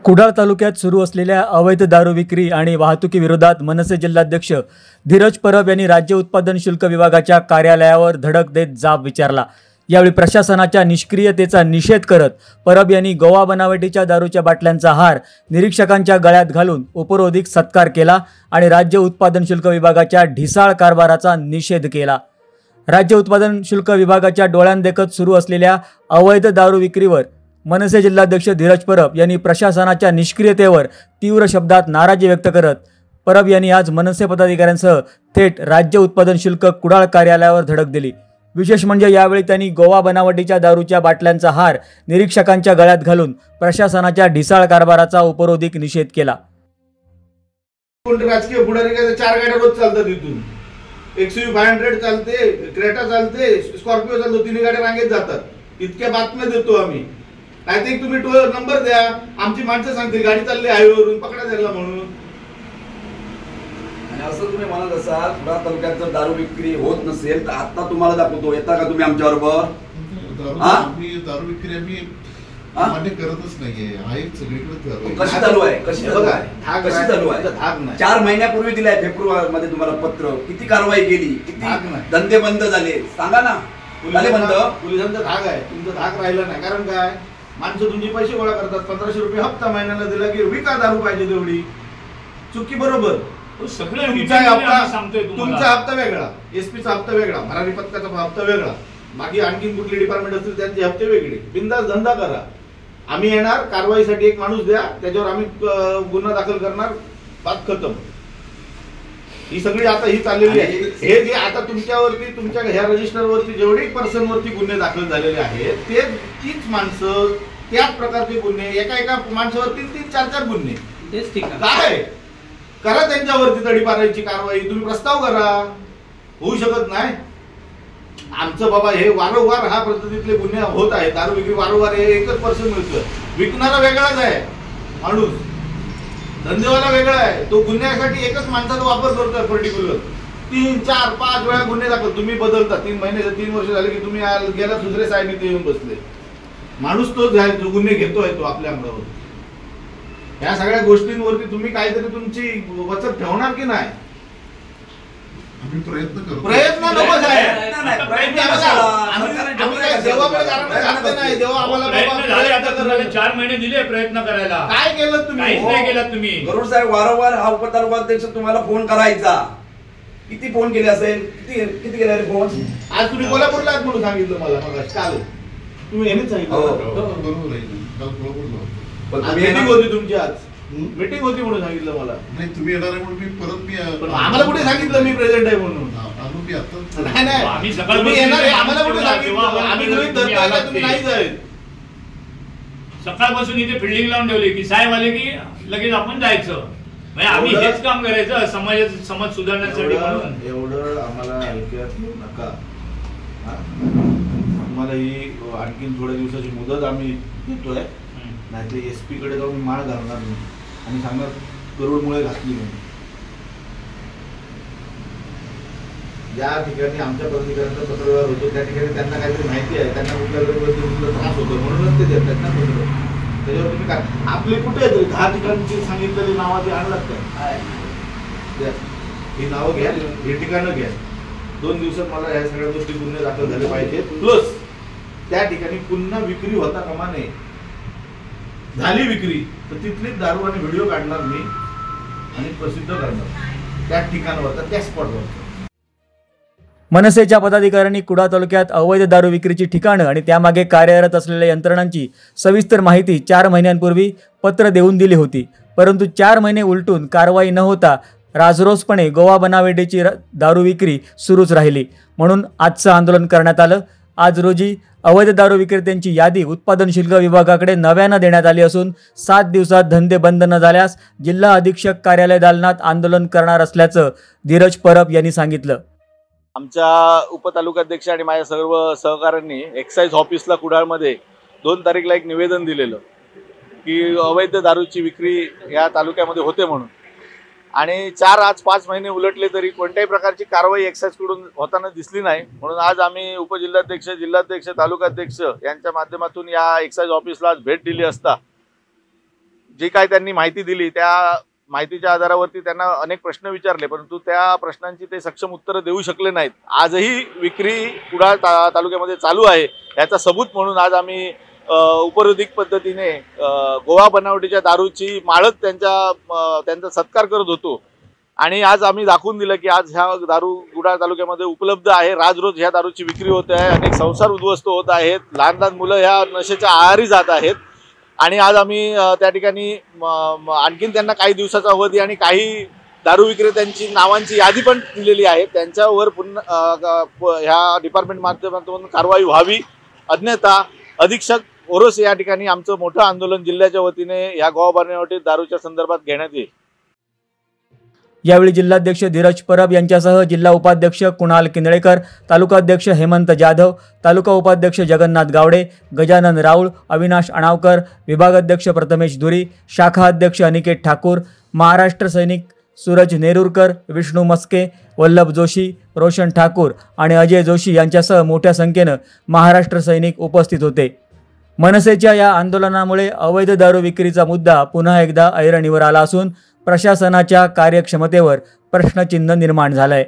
कुडाळ तालुक्यात सुरू असलेल्या अवैध दारू विक्री आणि वाहतुकीविरोधात मनसे जिल्हाध्यक्ष धीरज परब यांनी राज्य उत्पादन शुल्क विभागाच्या कार्यालयावर धडक देत जाब विचारला। यावेळी प्रशासनाच्या निष्क्रियतेचा निषेध करत परब यांनी गोवा बनावटीच्या दारूच्या बाटल्यांचा हार निरीक्षकांच्या गळ्यात घालून उपरोधिक सत्कार केला आणि राज्य उत्पादन शुल्क विभागाच्या ढिसाळ कारभाराचा निषेध केला। राज्य उत्पादन शुल्क विभागाच्या डोळ्यांदेखत सुरू असलेल्या अवैध दारू विक्रीवर मनसे जिल्हाध्यक्ष धीरज परब यांनी प्रशासनाच्या निष्क्रियतेवर तीव्र शब्दात नाराजी व्यक्त करत परब यांनी आज मनसे पदाधिकाऱ्यांसह थेट राज्य उत्पादन शुल्क कुडाळ कार्यालयावर धडक दिली। विशेष म्हणजे यावेळी त्यांनी गोवा बनावटीच्या दारूच्या बाटल्यांचा हार निरीक्षकांच्या गळ्यात घालून प्रशासनाच्या ढिसाळ कारभाराचा उपरोधिक निषेध केला। राजकीय पुढारी काय 4 गाड्या रोज चालतात इथून, XUV 500 चालते, क्रेटा चालते, स्कॉर्पिओ चालतो, 3 गाड्या रांगेत जातात। इतक्या बातम्या देतो आम्ही। काय ते तुम्ही नंबर द्या, आमची माणसं सांगतील गाडी चालली हायवेवरून, पकडा त्याला म्हणून। आणि असं तुम्ही म्हणत असाल कुडाळ तालुक्यात जर दारू विक्री होत नसेल तर आता तुम्हाला दाखवतो, येता का तुम्ही आमच्या बरोबर? दारू विक्री आम्ही मान्य करतच नाहीये, आहे सगळीकडे कशी चालू आहे, कशी चालू आहे? 4 महिन्यापूर्वी दिलाय फेब्रुवारी मध्ये तुम्हाला पत्र, किती कारवाई केली, किती धंदे बंद झाले सांगा ना? पोलिसांचा धाक आहे, तुमचा धाक राहिला नाही। कारण काय, माणसं तुमचे पैसे गोळा करतात, 1500 रुपये हप्ता महिन्याला दिला की विका दारू पाहिजे तेवढी। चुकी बरोबर, तुमचा हप्ता वेगळा, एसपीचा हप्ता वेगळा, भरारी पथकाचा हप्ता वेगळा, बाकी आणखी कुठले डिपार्टमेंट असतील त्यांचे हप्ते वेगळे। बिंदास धंदा करा, आम्ही येणार, कारवाईसाठी एक माणूस द्या, त्याच्यावर आम्ही गुन्हा दाखल करणार, बात खतम। ही सगळी आता ही चाललेली आहे। हे जे आता तुमच्यावरती, तुमच्या ह्या रजिस्टरवरती जेवढे पर्सन वरती गुन्हे दाखल झालेले आहेत ते तीच माणसं, त्याच प्रकारचे गुन्हे, एका माणसावरती 3-4 गुन्हे। तेच ठीक आहे, काय करा त्यांच्यावरती तडीपाराची कारवाई, तुम्ही प्रस्ताव करा, होऊ शकत नाही। आमचं बाबा हे वारंवार हा पद्धतीतले गुन्हे होत आहेत, दारू विक्री वारंवार, हे एकच पर्सन मिळतं, विकणारा वेगळाच आहे माणूस, धंदेवाला वेगळा आहे, तो गुन्ह्यासाठी एकच माणसाचा वापर करतोय पर्टिक्युलर। 3-4-5 वेळा गुन्हे दाखल, तुम्ही बदलता, 3 वर्ष झाले की तुम्ही गेला दुसरे साहेब इथे येऊन बसले, माणूस तोच आहे जो गुन्हे घेतोय तो आपल्या अंगावर। या सगळ्या गोष्टींवरती तुम्ही काहीतरी तुमची वचक ठेवणार की नाही? आम्ही प्रयत्न करतो, प्रयत्न नकोच आहे, देवा आम्हाला 4 महिने दिले प्रयत्न करायला, काय केलं तुम्ही? काहीच नाही केलं तुम्ही। गरुड साहेब वारंवार हा उपतालुकाध्यक्ष तुम्हाला फोन करायचा, किती फोन केले असेल, किती केले रे फोन? आज तुम्ही कोल्हापूरला आहात म्हणून सांगितलं मला मग, काल तुम्ही यांनीच सांगितलं। बरोबर आहे, काल कोल्हापूरला मीटिंग होती तुमची, आज मीटिंग होती म्हणून सांगितलं मला। नाही, तुम्ही येणार आहे म्हणून मी आम्हाला कुठे सांगितलं मी प्रेझेंट आहे म्हणून? नाही, आम्ही सकाळी येणार आहे, आम्हाला कुठे सांगितलं? आम्ही गृहीत धरतोय का तुम्ही नाहीच आहेत? सकाळपासून इथे फिल्डिंग लावून ठेवली की साहेब आले की लगेच आपण जायचं, म्हणजे आम्ही हेच काम करायचं समाज सुधारण्यासाठी म्हणून। एवढं आम्हाला हलक्यात नका, तुम्हाला ही आणखीन थोड्या दिवसाची मुदत आम्ही देतोय, नाही तर एसपी कडे जाऊन माळ घालणार नाही आणि सांगणार करोडमुळे घातली म्हणून। ज्या ठिकाणी आमच्या पदाधिकाऱ्यांचा पत्रव्यवहार होतो त्या ठिकाणी त्यांना काहीतरी माहिती आहे, त्यांना कुठल्या त्रास होतो म्हणूनच ते देतात ना पत्र। त्याच्यावर तुम्ही काय आपले कुठे 10 ठिकाणची सांगितलेली नावं ते आणलात काय? ही नावं घ्या, हे ठिकाणं घ्या, 2 दिवसात मला ह्या सगळ्या गोष्टी गुन्हे दाखल झाले पाहिजेत, प्लस त्या ठिकाणी पुन्हा विक्री होता कामा नये। झाली विक्री तर तिथलीच दारू आणि व्हिडिओ काढणार मी आणि प्रसिद्ध करणार त्या ठिकाणावर, त्या स्पॉटवर। मनसेच्या पदाधिकाऱ्यांनी कुडाळ तालुक्यात अवैध दारू विक्रीची ठिकाणं आणि त्यामागे कार्यरत असलेल्या यंत्रणांची सविस्तर माहिती 4 महिन्यांपूर्वी पत्र देऊन दिली होती, परंतु 4 महिने उलटून कारवाई न होता राजरोसपणे गोवा बनावटीची दारू विक्री सुरूच राहिली, म्हणून आजचं आंदोलन करण्यात आलं। आज रोजी अवैध दारू विक्रेत्यांची यादी उत्पादन शुल्क विभागाकडे नव्यानं देण्यात आली असून 7 दिवसात धंदे बंद न झाल्यास जिल्हा अधीक्षक कार्यालय दालनात आंदोलन करणार असल्याचं धीरज परब यांनी सांगितलं। आमच्या उपतालुकाध्यक्ष आणि माझ्या सर्व सहकाऱ्यांनी एक्साइज ऑफिसला कुडाळमध्ये 2 तारीखला एक निवेदन दिलेलं की अवैध दारूची विक्री या तालुक्यामध्ये होते म्हणून, आणि 4-5 महिने उलटले तरी कोणत्याही प्रकारची कारवाई एक्साइजकडून होताना दिसली नाही, म्हणून आज आम्ही उपजिल्हाध्यक्ष, जिल्हाध्यक्ष, तालुकाध्यक्ष यांच्या माध्यमातून या एक्साइज ऑफिसला आज भेट दिली असता जे काय त्यांनी माहिती दिली त्या माहितीच्या आधारावरती त्यांना अनेक प्रश्न विचारले, परंतु त्या प्रश्नांची ते सक्षम उत्तरं देऊ शकले नाहीत. आजही विक्री कुडाळ तालुक्यामध्ये चालू आहे. याचा सबूत म्हणून आज आम्ही उपरोधिक पद्धतीने गोवा बनावटीच्या दारूची माळत त्यांचा सत्कार करत होतो. आणि आज आम्ही दाखवून दिलं की आज ह्या दारू कुडाळ तालुक्यामध्ये उपलब्ध आहे. रोज ह्या दारूची विक्री होते आहे. अनेक संसार उद्ध्वस्त होत आहेत. लहान लहान मुलं ह्या नशेच्या आहारी जात आहेत. आणि आज आम्ही त्या ठिकाणी आणखीन त्यांना काही दिवसाचा अवधी आणि काही दारू विक्रेत्यांची नावांची यादी पण दिलेली आहे. त्यांच्यावर पुन्हा ह्या डिपार्टमेंट माध्यमातून कारवाई व्हावी, अन्यथा अधीक्षक ओरोसे या ठिकाणी आमचं मोठं आंदोलन जिल्ह्याच्या वतीने या गोवा बनावटी दारूच्या संदर्भात घेण्यात येईल. यावेळी जिल्हाध्यक्ष धीरज परब यांच्यासह जिल्हा उपाध्यक्ष कुणाल किंदळेकर, तालुकाध्यक्ष हेमंत जाधव, तालुका उपाध्यक्ष जगन्नाथ गावडे, गजानन राऊळ, अविनाश अणावकर, विभागाध्यक्ष प्रथमेश धुरी, शाखा अध्यक्ष अनिकेत ठाकूर, महाराष्ट्र सैनिक सूरज नेरुरकर, विष्णू मस्के, वल्लभ जोशी, रोशन ठाकूर आणि अजय जोशी यांच्यासह मोठ्या संख्येनं महाराष्ट्र सैनिक उपस्थित होते. मनसेच्या या आंदोलनामुळे अवैध दारू विक्रीचा मुद्दा पुन्हा एकदा ऐरणीवर आला असून प्रशासनाच्या कार्यक्षमतेवर प्रश्नचिन्ह निर्माण झालंय.